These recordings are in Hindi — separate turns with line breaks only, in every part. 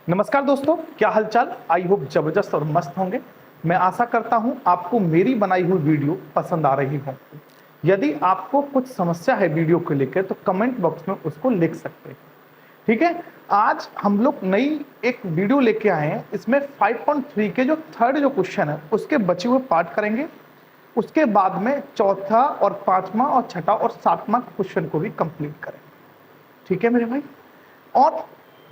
नमस्कार दोस्तों, क्या हालचाल। आई होप जबरदस्त और मस्त होंगे। मैं आशा करता हूं आपको मेरी बनाई हुई वीडियो पसंद आ रही हो। यदि आपको कुछ समस्या है वीडियो को लेकर तो कमेंट बॉक्स में उसको लिख सकते हैं। ठीक है। आज हम लोग नई एक वीडियो लेके आए हैं। इसमें 5.3 के जो थर्ड जो क्वेश्चन है उसके बचे हुए पार्ट करेंगे। उसके बाद में चौथा और पांचवा और छठा और सातवां क्वेश्चन को भी कंप्लीट करेंगे। ठीक है मेरे भाई। और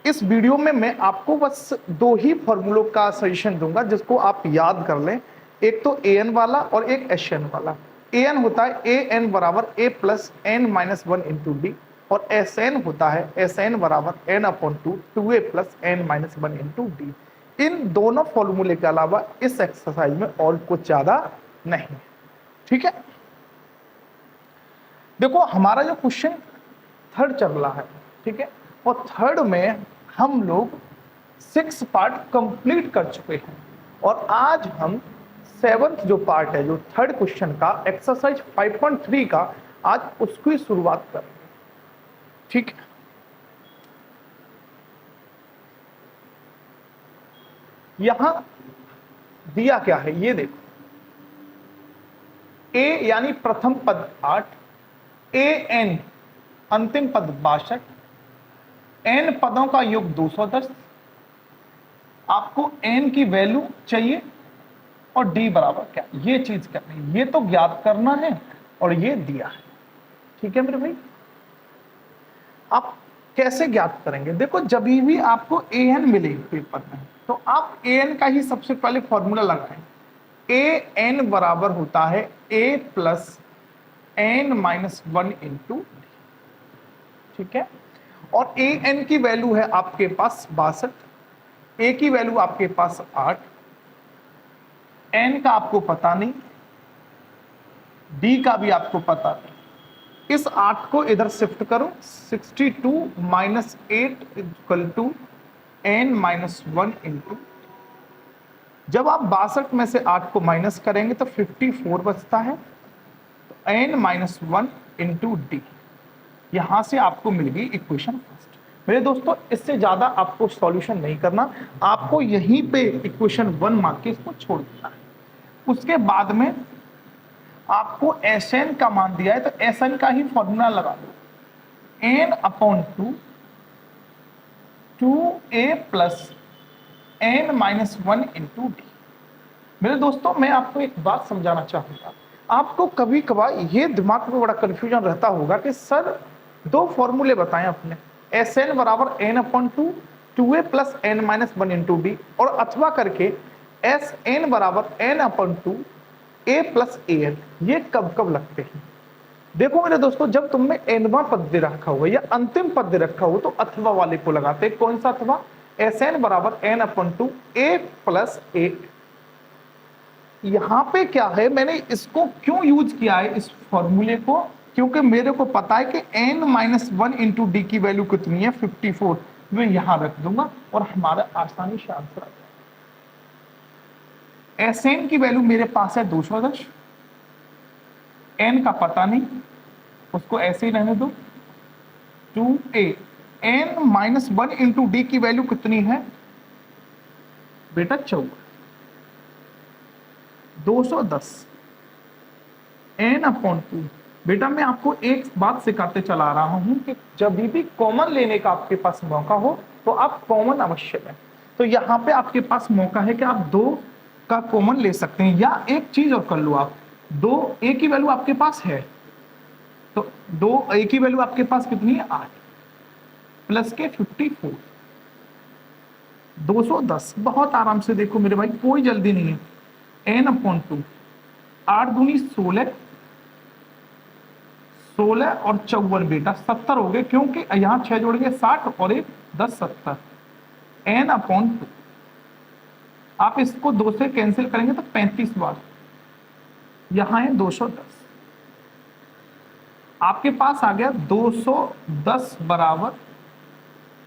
इस वीडियो में मैं आपको बस दो ही फॉर्मूलों का सजेशन दूंगा जिसको आप याद कर लें। एक तो ए एन वाला और एक एस एन वाला। ए एन होता है ए एन बराबर A plus N minus one into D, और एस एन होता है एस एन बराबर N upon two A plus N minus one into D. इन दोनों फॉर्मूले के अलावा इस एक्सरसाइज में और कुछ ज्यादा नहीं। ठीक है। देखो हमारा जो क्वेश्चन थर्ड चल रहा है, ठीक है, और थर्ड में हम लोग 6 पार्ट कंप्लीट कर चुके हैं और आज हम 7th जो पार्ट है, जो थर्ड क्वेश्चन का एक्सरसाइज 5.3 का, आज उसकी शुरुआत करेंगे। ठीक है। यहां दिया क्या है ये देखो। ए यानी प्रथम पद 8, ए एन अंतिम पद 62, एन पदों का योग 210। आपको एन की वैल्यू चाहिए और डी बराबर क्या, ये चीज करनी है, ये तो ज्ञात करना है और ये दिया है। ठीक है मेरे भाई। आप कैसे ज्ञात करेंगे? देखो जब भी आपको ए एन मिले पेपर में तो आप ए एन का ही सबसे पहले फॉर्मूला लगाएं। ए एन बराबर होता है A plus N minus one into. ठीक है। और ए एन की वैल्यू है आपके पास 62, ए की वैल्यू आपके पास 8, एन का आपको पता नहीं, डी का भी आपको पता नहीं। इस 8 को इधर शिफ्ट करो, 62 minus 8 equal to n minus one into. जब आप 62 में से 8 को माइनस करेंगे तो 54 बचता है, तो n minus one into d. यहां से आपको मिल गई इक्वेशन फर्स्ट। मेरे दोस्तों इससे ज्यादा आपको सॉल्यूशन नहीं करना, आपको यहीं पे इक्वेशन 1 मान के इसको छोड़ देना है। उसके बाद में आपको एस एन का मान दिया है तो एस एन का ही फॉर्मूला लगा दो, N upon two A plus N minus one into D. मेरे दोस्तों मैं आपको एक बात समझाना चाहूंगा। आपको कभी कभार ये दिमाग में बड़ा कंफ्यूजन रहता होगा कि सर दो फॉर्मूले बताएं अपने, एस एन बराबर N upon two A plus N minus one into D, और अथवा करके एस एन बराबर N upon A plus A N. ये कब कब लगते हैं? देखो मेरे दोस्तों, जब तुमने एनवा पद दे रखा हुआ या अंतिम पद दे रखा हो तो अथवा वाले को लगाते। कौन सा अथवा? एस एन बराबर एन अपॉन ए प्लस ए। यहां पे क्या है, मैंने इसको क्यों यूज किया है इस फॉर्मूले को, क्योंकि मेरे को पता है कि n minus one into d की वैल्यू कितनी है 54। मैं यहां रख दूंगा और हमारा आसानी से आंसर आ जाएगा। एस एन की वैल्यू मेरे पास है 210, एन का पता नहीं, उसको ऐसे ही रहने दो, 2a। N minus one into d की वैल्यू कितनी है बेटा? 14, 210 एन अपॉन टू। बेटा मैं आपको एक बात सिखाते चला रहा हूं कि जब भी कॉमन लेने का आपके पास मौका हो तो आप कॉमन अवश्य लें। तो यहाँ पे आपके पास मौका है कि आप 2 का कॉमन ले सकते हैं, या एक चीज और कर लो, आप 2 ए की वैल्यू आपके पास है तो 2 ए की वैल्यू आपके पास कितनी है? 8 प्लस के 54, 210। बहुत आराम से देखो मेरे भाई, कोई जल्दी नहीं है। एन अपॉन टू, 8 दूनी 16, 16 और 54 बेटा 70 हो गए, क्योंकि यहां 6 जोड़ गए 60 और 1 10 70। एन अपॉन टू, आप इसको 2 से कैंसिल करेंगे तो 35 बार, यहां है 210। आपके पास आ गया 210 बराबर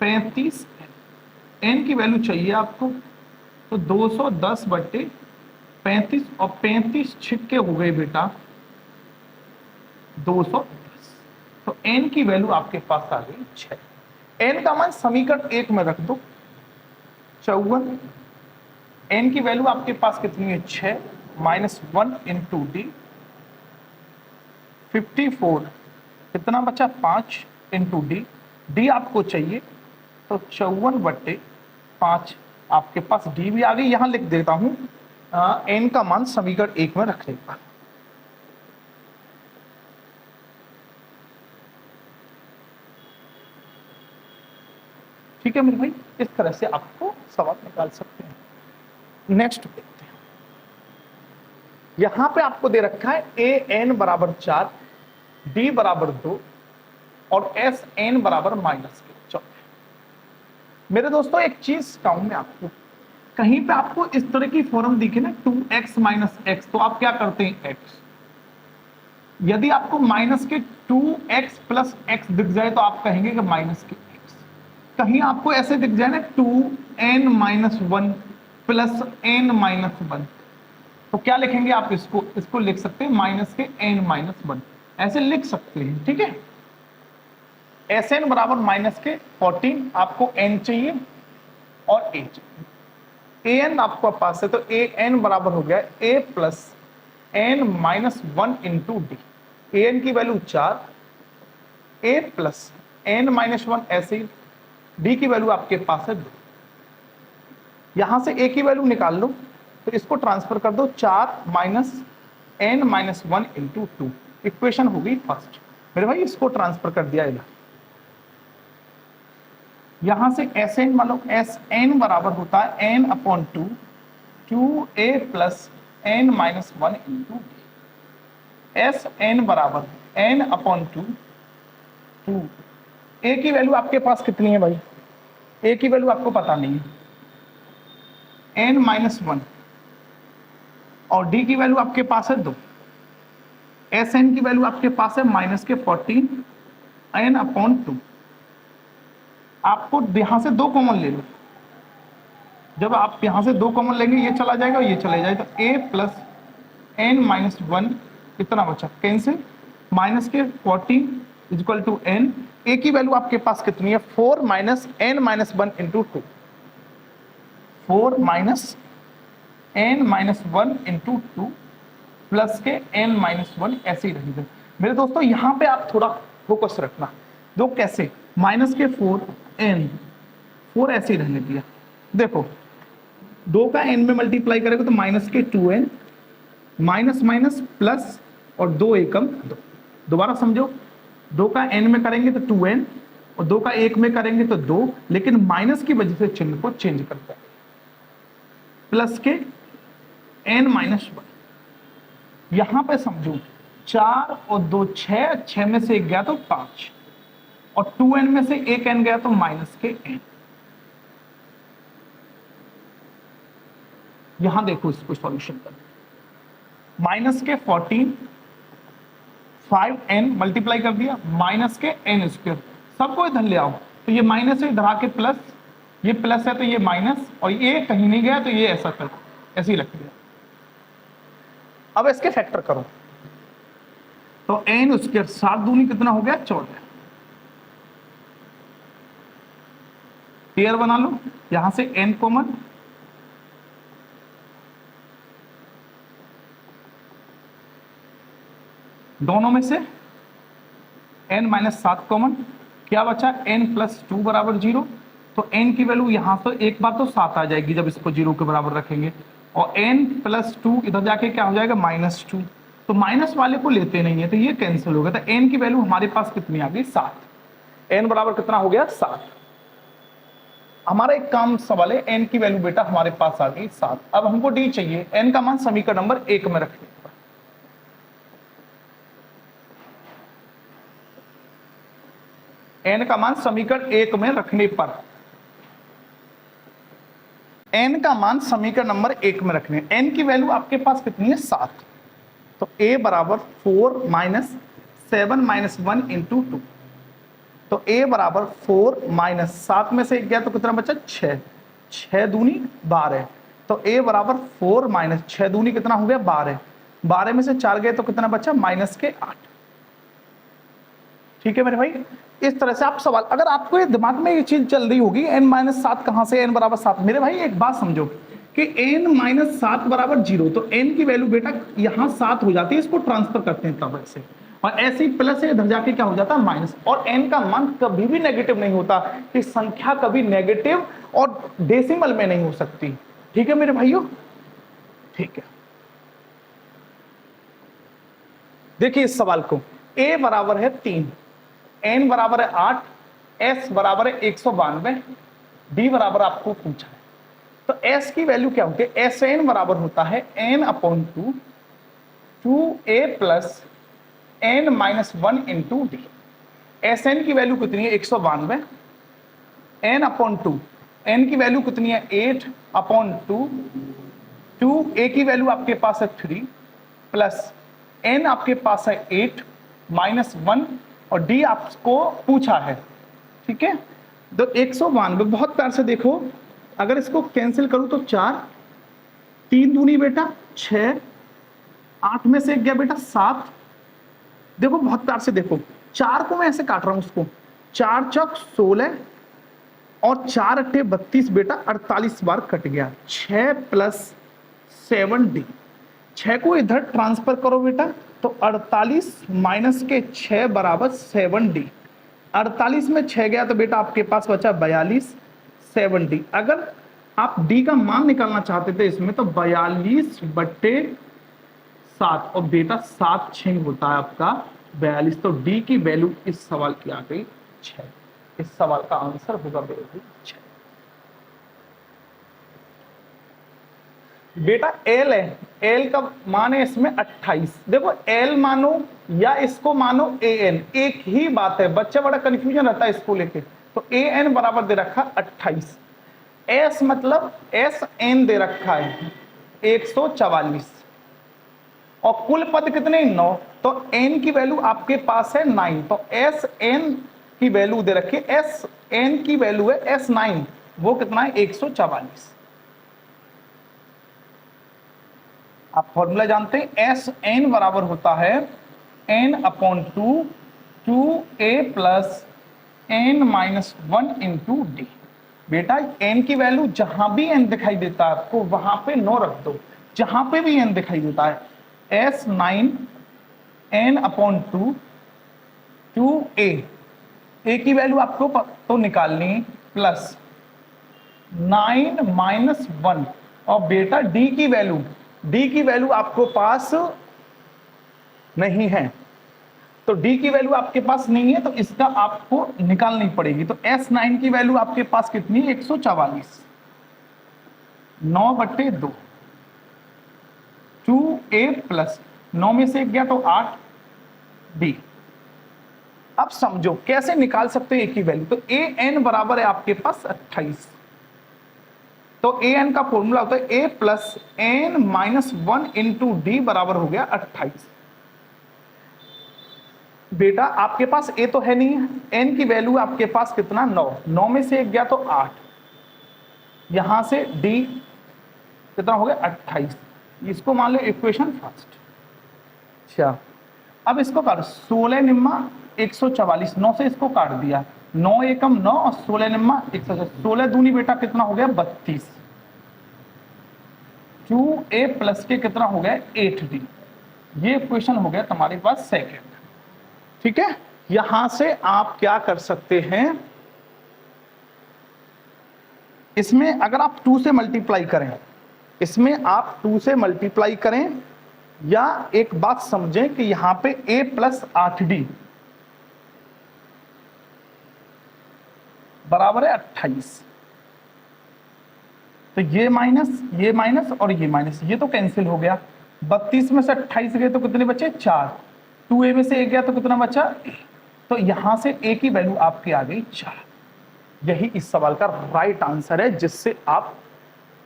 35। एन की वैल्यू चाहिए आपको, तो 210 बट्टे 35, और 35 छिक्के हो गए बेटा 210। तो एन की वैल्यू आपके पास आ गई 6। एन का मान समीकरण 1 में रख दो, 54, n की वैल्यू आपके पास कितनी है 6 माइनस 1 इंटू डी, 54 कितना बचा 5 इंटू डी, डी आपको चाहिए तो 54/5 आपके पास डी भी आ गई। यहां लिख देता हूं n का मान समीकरण 1 में रखने का। ठीक है मेरे भाई, इस तरह से आपको सवाल निकाल सकते हैं। नेक्स्ट देखते हैं, यहां पे आपको दे रखा है a n बराबर 4, d बराबर 2 और s n बराबर -4। मेरे दोस्तों एक चीज कहूं मैं आपको, कहीं पे आपको इस तरह की फॉर्म दिखे ना 2x माइनस एक्स, तो आप क्या करते हैं x, यदि आपको माइनस के 2x प्लस एक्स दिख जाए तो आप कहेंगे कि माइनस के x। कहीं आपको ऐसे दिख जाए ना 2n minus 1 plus n minus 1, तो क्या लिखेंगे आप इसको लिख सकते हैं माइनस के n माइनस 1, ऐसे लिख सकते हैं। ठीक है, Sn बराबर माइनस के 14, आपको n चाहिए और a चाहिए। an आपको पास है तो an बराबर हो गया a plus n minus 1 into D, an की value 4, a plus n minus 1 ऐसे ही, d की वैल्यू आपके पास है 2। यहां से a की वैल्यू निकाल लो तो इसको ट्रांसफर कर दो 4 minus n minus 1 into 2, equation हो गई फर्स्ट। मेरे भाई इसको ट्रांसफर कर दिया इधर, यहां से Sn मतलब Sn बराबर होता है n upon 2, 2a plus n minus 1 into D. Sn बराबर n अपॉन 2, 2 a की वैल्यू आपके पास कितनी है भाई, a की वैल्यू आपको पता नहीं है, n माइनस 1, और d की वैल्यू आपके पास है 2। Sn की वैल्यू आपके पास है माइनस के 14 n अपॉन 2। आपको यहां से 2 कॉमन ले लो, जब आप यहां से 2 कॉमन लेंगे ये चला जाएगा और ये चले जाएगा, तो a प्लस n माइनस 1 कितना बचा कैंसिल, माइनस के 14 इक्वल टू n, a की वैल्यू आपके पास कितनी है 4 minus n minus 1 into 2, 4 minus n minus 1 into 2 plus के n माइनस 1 ऐसे ही रहेगा। मेरे दोस्तों यहां पे आप थोड़ा फोकस रखना, दो कैसे, माइनस के 4n, 4 ऐसे ही रहने दिया, देखो 2 का n में मल्टीप्लाई करेगा तो माइनस के 2n, माइनस माइनस प्लस और 2 एकम 2, दोबारा समझो, 2 का n में करेंगे तो 2n और 2 का 1 में करेंगे तो 2, लेकिन माइनस की वजह से चिन्ह को चेंज करता है, प्लस के n माइनस 1। यहां पे समझो 4 और 2 6, 6 में से 1 गया तो 5 और 2n में से 1 n गया तो माइनस के n। यहां देखो इसको सॉल्यूशन कर, माइनस के 14, 5n मल्टीप्लाई कर दिया, माइनस के n स्क्वायर, सबको इधर ले आओ, तो ये माइनस है इधर आके प्लस, ये प्लस है तो ये माइनस, और ये कहीं नहीं गया तो ये ऐसा कर, ऐसे ही रख दिया। अब इसके फैक्टर करो तो n स्क्वायर 7 दूनी कितना हो गया 14, पेयर बना लो, यहां से n कॉमन, दोनों में से n माइनस 7 कॉमन, क्या बचा n प्लस 2 बराबर 0, तो n की वैल्यू यहां से एक बार तो 7 आ जाएगी जब इसको 0 के बराबर रखेंगे, और n प्लस 2 इधर जाके क्या हो जाएगा माइनस 2, तो माइनस वाले को लेते नहीं है तो ये कैंसिल हो गया, तो n की वैल्यू हमारे पास कितनी आ गई 7, n बराबर कितना हो गया 7। हमारा एक काम सवाल है, n की वैल्यू बेटा हमारे पास आ गई 7, अब हमको d चाहिए, n का मान समीकरण नंबर 1 में रखिए, n का मान समीकरण 1 में रखने पर, n का मान समीकरण नंबर 1 में रखने, n की वैल्यू आपके पास कितनी है 7, तो a बराबर 4 माइनस 7 माइनस 1 इंटू 2, तो a बराबर 4 माइनस 7 में से 1 गया तो कितना बचा 6, 6 दूनी 12, तो a बराबर 4 माइनस 6 दूनी कितना हो गया 12, 12 में से 4 गए तो कितना बचा माइनस के 8। ठीक है मेरे भाई, इस तरह से आप सवाल, अगर आपको ये दिमाग में ये चीज चल रही होगी n-7 कहां से, n बराबर 7, मेरे भाई एक बात समझो कि n-7 बराबर 0, तो n की वैल्यू बेटा यहां 7 हो जाती है, इसको ट्रांसफर करते हैं तब ऐसे, और ऐसे ही प्लस से इधर जाके क्या हो जाता है माइनस, और n का मान कभी भी नेगेटिव नहीं होता, कि संख्या कभी नेगेटिव और डेसिमल में नहीं हो सकती। ठीक है मेरे भाइयों, ठीक है। देखिए इस सवाल को, a बराबर है 3, n बराबर है 8, s बराबर है 192, d बराबर आपको पूछा है, तो s की वैल्यू क्या होती है, Sn बराबर होता है n/2 2a plus n-1 into D. Sn की वैल्यू कितनी है 192, n/2, n की वैल्यू कितनी है 8/2, 2a की वैल्यू आपके पास है 3 प्लस n आपके पास है 8 -1 और d आपको पूछा है। ठीक है, तो 192, बहुत प्यार से देखो, अगर इसको कैंसिल करूं तो 4, 3 दूनी बेटा 6, 8 में से एक गया बेटा 7, देखो बहुत प्यार से देखो, 4 को मैं ऐसे काट रहा हूं उसको, 4 चौक 16 और 4 अट्ठे 32 बेटा 48 बार कट गया, 6 प्लस 7d, 6 को इधर ट्रांसफर करो बेटा, तो 48 माइनस के 6 बराबर 7d, 48 में 6 गया तो बेटा आपके पास बचा 42, 7d। अगर आप d का मान निकालना चाहते थे इसमें तो 42/7, और बेटा 7 6 होता है आपका 42, तो d की वैल्यू इस सवाल की आ गई 6। इस सवाल का आंसर होगा बेटा 6। बेटा l है, l का मान है इसमें 28, देखो l मानो या इसको मानो an, एक ही बात है, बच्चा बड़ा कंफ्यूजन रहता है इसको लेके, तो an बराबर दे रखा 28, s मतलब sn दे रखा है 144, और कुल पद कितने 9, तो n की वैल्यू आपके पास है 9, तो sn की वैल्यू दे रखी है, sn की वैल्यू है s9, वो कितना है 144। आप फॉर्मूला जानते हैं, sn बराबर होता है n/2 2a plus n-1 into D. बेटा n की वैल्यू जहां भी n दिखाई देता है आपको वहां पे 9 रख दो, जहां पे भी n दिखाई देता है, s9 n/2 2a, a की वैल्यू आपको तो निकालनी प्लस 9 -1, और बेटा d की वैल्यू आपको पास नहीं है, तो d की वैल्यू आपके पास नहीं है, तो इसका आपको निकालनी पड़ेगी, तो s9 की वैल्यू आपके पास कितनी है 144, 9/2, 2a प्लस 9 में से एक गया तो 8d। अब समझो कैसे निकाल सकते हैं a की वैल्यू, तो an बराबर है आपके पास 28, तो an का फॉर्मूला होता है a plus n-1 into D बराबर हो गया 28। बेटा आपके पास a तो है नहीं, n की वैल्यू आपके पास कितना 9, 9 में से एक गया तो 8, यहां से d कितना हो गया 28, इसको मान लो इक्वेशन फर्स्ट। अच्छा अब इसको काट, 16 निम्मा 144, 9 से इसको काट दिया, 9 एकम 9 और 16 निम्मा 144, 16 दूनी बेटा कितना हो गया 32, 2a प्लस के कितना हो गया 8d, ये इक्वेशन हो गया तुम्हारे पास सेकंड। ठीक है, यहां से आप क्या कर सकते हैं, इसमें अगर आप 2 से मल्टीप्लाई करें, इसमें आप 2 से मल्टीप्लाई करें, या एक बात समझें कि यहां पे a प्लस 8d बराबर है 28, तो ये माइनस और ये माइनस, ये तो कैंसिल हो गया, 32 में से 28 गए तो कितने बचे 4, 2a में से एक गया तो कितना बचा a, तो यहां से a की वैल्यू आपकी आ गई 4। यही इस सवाल का राइट आंसर है, जिससे आप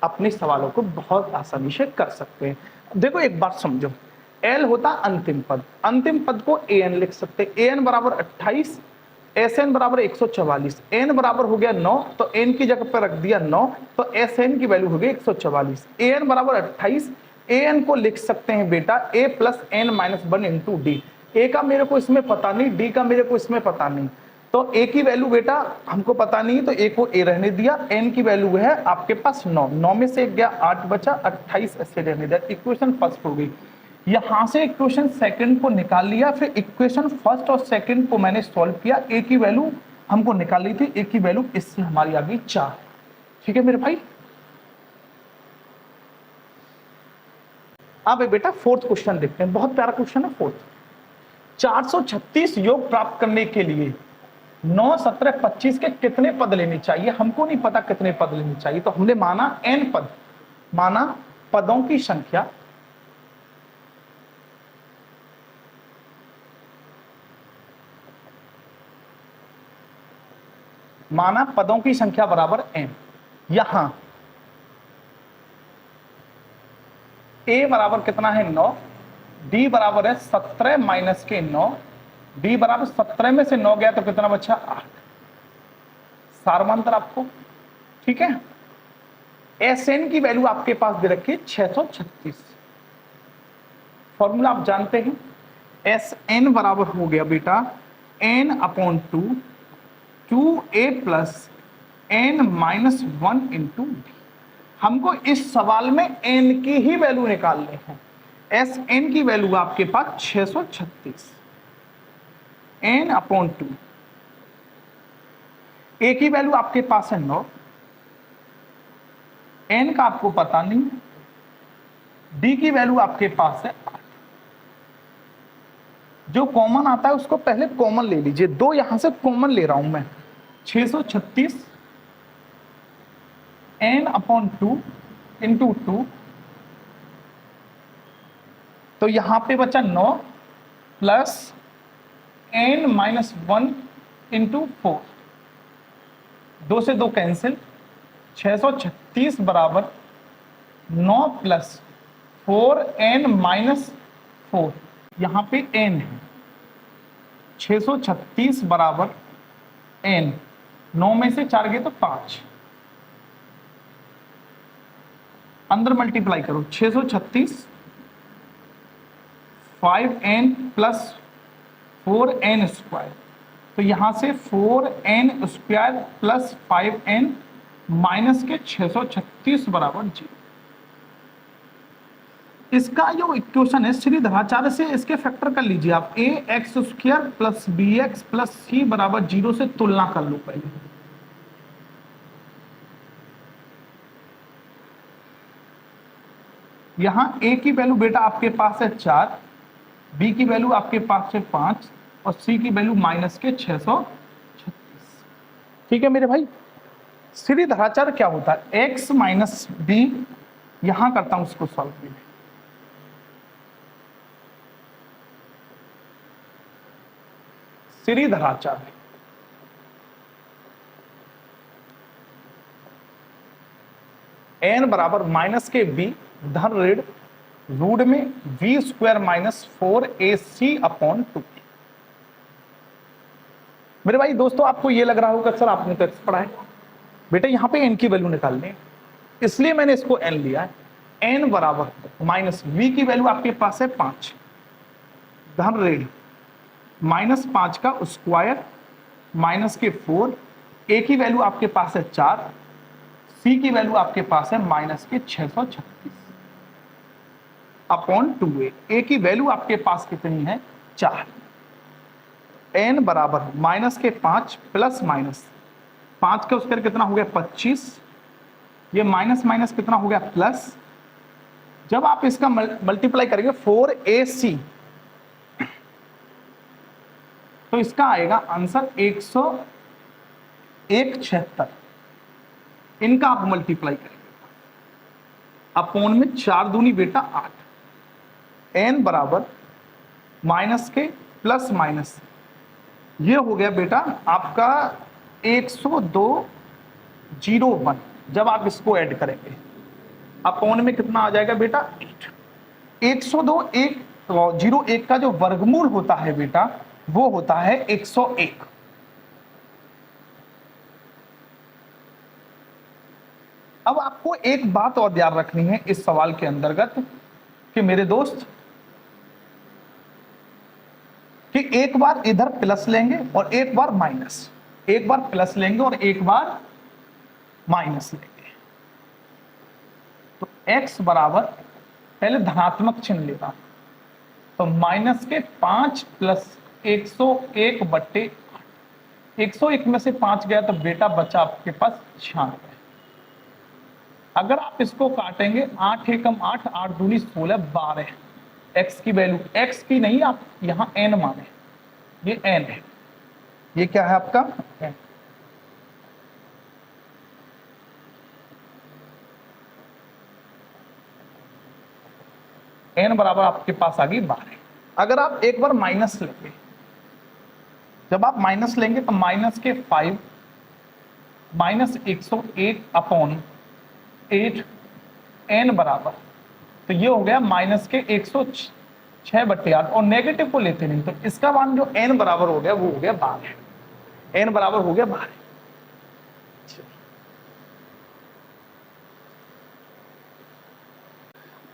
अपने सवालों को बहुत आसानी से कर सकते हैं। देखो एक बात समझो, l होता अंतिम पद को an लिख सकते हैं, an बराबर 28, Sn बराबर 144, n बराबर हो गया 9, तो n की जगह पर रख दिया 9, तो Sn की वैल्यू हो गई 144, an बराबर 28, an को लिख सकते हैं बेटा a plus n-1 into D. a का मेरे को इसमें पता नहीं, d का मेरे को इसमें पता नहीं, तो a की वैल्यू बेटा हमको पता नहीं है, तो a को a रहने दिया। n की वैल्यू है आपके पास 9, 9 में से 1 गया 8 बचा 28, ऐसे रहने दिया। इक्वेशन फर्स्ट हो गई। यहां से इक्वेशन सेकंड को निकाल लिया, फिर इक्वेशन फर्स्ट और सेकंड को मैंने सॉल्व किया। a की वैल्यू हमको निकाली थी, a की वैल्यू इससे हमारी आ गई 4। ठीक है मेरे भाई। अब बेटा फोर्थ क्वेश्चन देखते हैं, बहुत प्यारा क्वेश्चन है फोर्थ। 436 योग प्राप्त करने के लिए 9, 17, 25 के कितने पद लेने चाहिए? हमको नहीं पता कितने पद लेने चाहिए, तो हमने माना n पद, माना पदों की संख्या बराबर n। यहां a बराबर कितना है 9, d बराबर है 17 माइनस के 9, d बराबर 17 में से 9 गया तो कितना बचा 8। सारमांतर आपको ठीक है। Sn की वैल्यू आपके पास दे रखी है 636। फॉर्मूला आप जानते हैं, Sn बराबर हो गया बेटा n/2 2a plus n minus 1 into D. हमको इस सवाल में n की ही वैल्यू निकालनी है। Sn की वैल्यू आपके पास 636 n/2, a की वैल्यू आपके पास है 9, n का आपको पता नहीं, d की वैल्यू आपके पास है 8। जो कॉमन आता है उसको पहले कॉमन ले लीजिए, 2 यहां से कॉमन ले रहा हूं मैं। 636 n/2 इंटू 2, तो यहां पे बचा 9 प्लस n माइनस 1 इंटू 4, 2 से 2 कैंसिल, 636 बराबर 9 प्लस 4n माइनस 4, यहां पे n है। 636 बराबर n, 9 में से 4 गए तो 5, अंदर मल्टीप्लाई करो। 636 5n प्लस 4n स्क्वायर, तो यहां से 4n square plus 5n minus के 636 बराबर 0। इसका जो इक्वेशन है श्री धराचार्य से इसके फैक्टर कर लीजिए आप। A X square plus B X plus C बराबर 0 से तुलना कर लो पहले। यहां ए की वैल्यू बेटा आपके पास है 4, बी की वैल्यू आपके पास है 5 और सी की वैल्यू माइनस के 636। ठीक है मेरे भाई। श्री धराचार्य क्या होता है, एक्स माइनस बी, यहां करता हूं उसको सॉल्व भी। श्री धराचार्य n बराबर माइनस के b धन ऋण रूट में v square minus 4ac upon 2। मेरे भाई दोस्तों आपको ये लग रहा होगा सर आपने तो एक्स पढ़ा है, बेटा यहाँ पे n की वैल्यू निकालनी है, इसलिए मैंने इसको n लिया है। n बराबर माइनस v की वैल्यू आपके पास है 5 धन ऋण माइनस 5 का स्क्वायर माइनस के 4, a की वैल्यू आपके पास है 4, c की वैल्यू आपके पास है माइनस के 636 अपॉन 2a। a की वैल्यू आपके पास कितनी है 4। n बराबर माइनस के 5 प्लस माइनस 5 का स्क्वायर कितना हो गया 25, ये माइनस माइनस कितना हो गया प्लस। जब आप इसका मल्टीप्लाई करेंगे 4ac तो इसका आएगा आंसर 176। इनका आप मल्टीप्लाई करेंगे अपॉन में 4 दूनी बेटा 8, n बराबर माइनस के प्लस माइनस, ये हो गया बेटा आपका 102.01। जब आप इसको ऐड करेंगे अपॉन में कितना आ जाएगा बेटा 8। 102.01 का जो वर्गमूल होता है बेटा वो होता है 101। अब आपको एक बात और ध्यान रखनी है इस सवाल के अंतर्गत कि मेरे दोस्त कि एक बार इधर प्लस लेंगे और एक बार माइनस, एक बार प्लस लेंगे और एक बार माइनस लेंगे। तो x बराबर पहले धनात्मक चिन्ह लेगा, तो माइनस के 5 प्लस 101 बट्टे 101 में से 5 गया तो बेटा बचा आपके पास 96। अगर आप इसको काटेंगे 8 एकम 8, 8 दूनी 16, 12 x की वैल्यू, x की नहीं आप यहां n माने, ये n है, ये क्या है आपका n। n बराबर आपके पास आ गई 12। अगर आप एक बार माइनस लेंगे, जब आप माइनस लेंगे तो माइनस के 5 माइनस 101 अपॉन 8 n बराबर, तो ये हो गया माइनस के 106 बट्टे 8, और नेगेटिव को लेते नहीं, तो इसका मान जो n बराबर हो गया वो हो गया 12, n बराबर हो गया 12।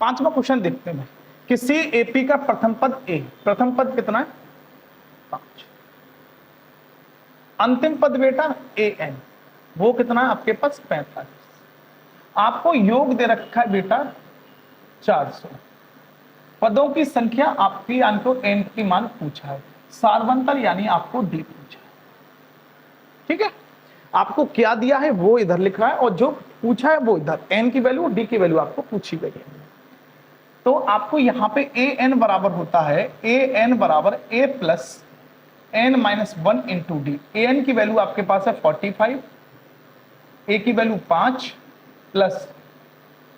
पांचवा क्वेश्चन देखते हैं, किसी एपी का प्रथम पद a, प्रथम पद कितना है 5, अंतिम पद बेटा an, वो कितना है आपके पास 45। आपको योग दे रखा है बेटा 400, पदों की संख्या आपकी आपको n की मान पूछा है, सार्वंतर यानी आपको d पूछा है। ठीक है, आपको क्या दिया है वो इधर लिख रहा है और जो पूछा है वो इधर, n की वैल्यू d की वैल्यू आपको पूछी गई है। तो आपको यहाँ पे an बराबर होता है, an बराबर a plus n minus 1 into D. an की वैल्यू आपके पास है 45, a की वैल्यू 5 प्लस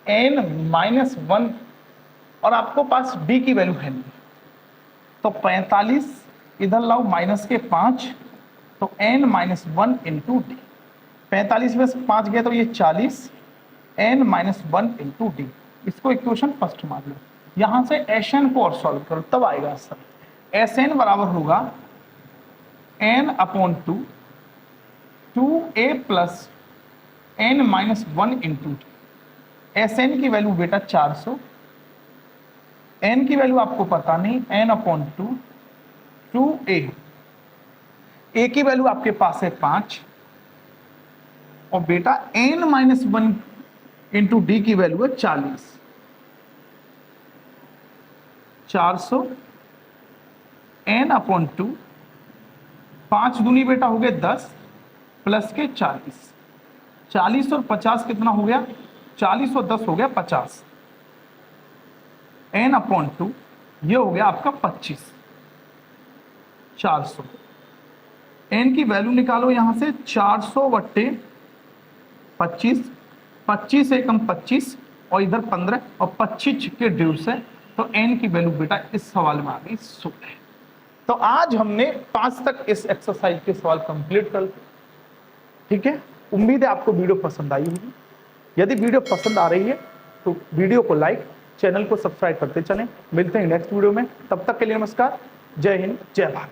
n माइनस 1, और आपको पास d की वैल्यू है नहीं, तो 45 इधर लाओ माइनस के 5, तो n माइनस 1 इंटू डी। 45 में से 5 गया तो ये 40, n माइनस 1 इंटू डी। इसको इक्वेशन फर्स्ट मान लो, यहां से Sn को और सॉल्व करो तब आएगा आंसर। Sn बराबर होगा n upon 2 2a plus n minus 1 into D. Sn की वैल्यू बेटा 400, n की वैल्यू आपको पता नहीं, n अपॉन 2 2a, a की वैल्यू आपके पास है 5, और बेटा n माइनस 1 इंटू डी की वैल्यू है 40। 400 n अपॉन 2, 5 दूनी बेटा हो गए 10 प्लस के 40, 40 और 50 कितना हो गया, 40 और 10 हो गया 50, n अपॉन 2 ये हो गया आपका 25। 400 n की वैल्यू निकालो यहां से, 400 बट्टे 25, 25 एकम 25 और इधर 15 और 25 के 150 से, तो n की वैल्यू बेटा इस सवाल में आ गई 16। तो आज हमने 5 तक इस एक्सरसाइज के सवाल कंप्लीट कर दिए। ठीक है, उम्मीद है आपको वीडियो पसंद आई होगी। यदि वीडियो पसंद आ रही है तो वीडियो को लाइक, चैनल को सब्सक्राइब करते चलें। मिलते हैं नेक्स्ट वीडियो में, तब तक के लिए नमस्कार, जय हिंद, जय भारत।